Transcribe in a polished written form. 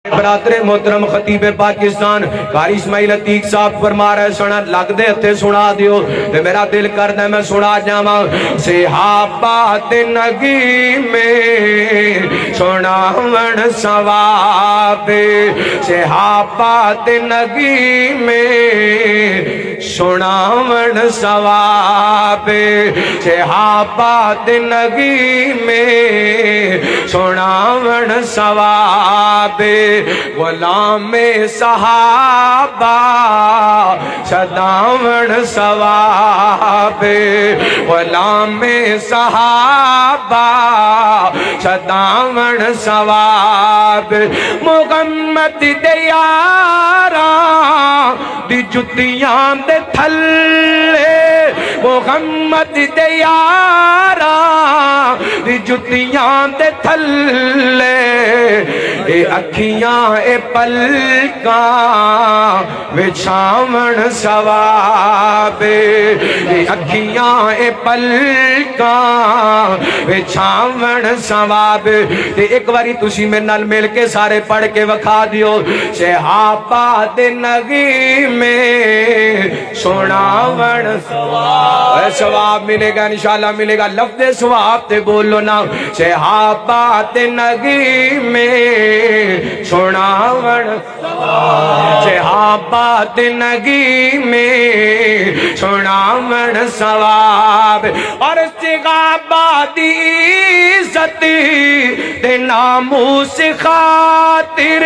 برادر محترم خطیب پاکستان قاری اسماعیل عتیق صاحب فرما رہے سنا لگ دے ہتھے سنا دیو تے میرا دل کردا میں سنا جاواں صحابہ نگی میں سناون ثواب صحابہ نگی میں سناون ثواب صحابہ نگی میں سناون ثواب غلام صحابہ صداون ثواب غلام صحابہ صداون ثواب محمد دے یاراں دی جتیاں دے تھلے محمد دے یاراں دی جتیاں دے تھلے اے اکھیاں اے پلکاں وچھاون ثواب اے اکھیاں اے پلکاں وچھاون ثواب تے ایک باری تسی میرے نال مل کے سارے پڑھ کے وکھا دیو صحابہ دے نگی میں سناون ثواب اے ثواب ملے گا انشاءاللہ ملے گا لفظ ثواب تے بولو نا صحابہ دے نگی میں سناون صحابہ دے نگی میں سناون ثواب اور صحابہ دی عزت تے ناموس خاطر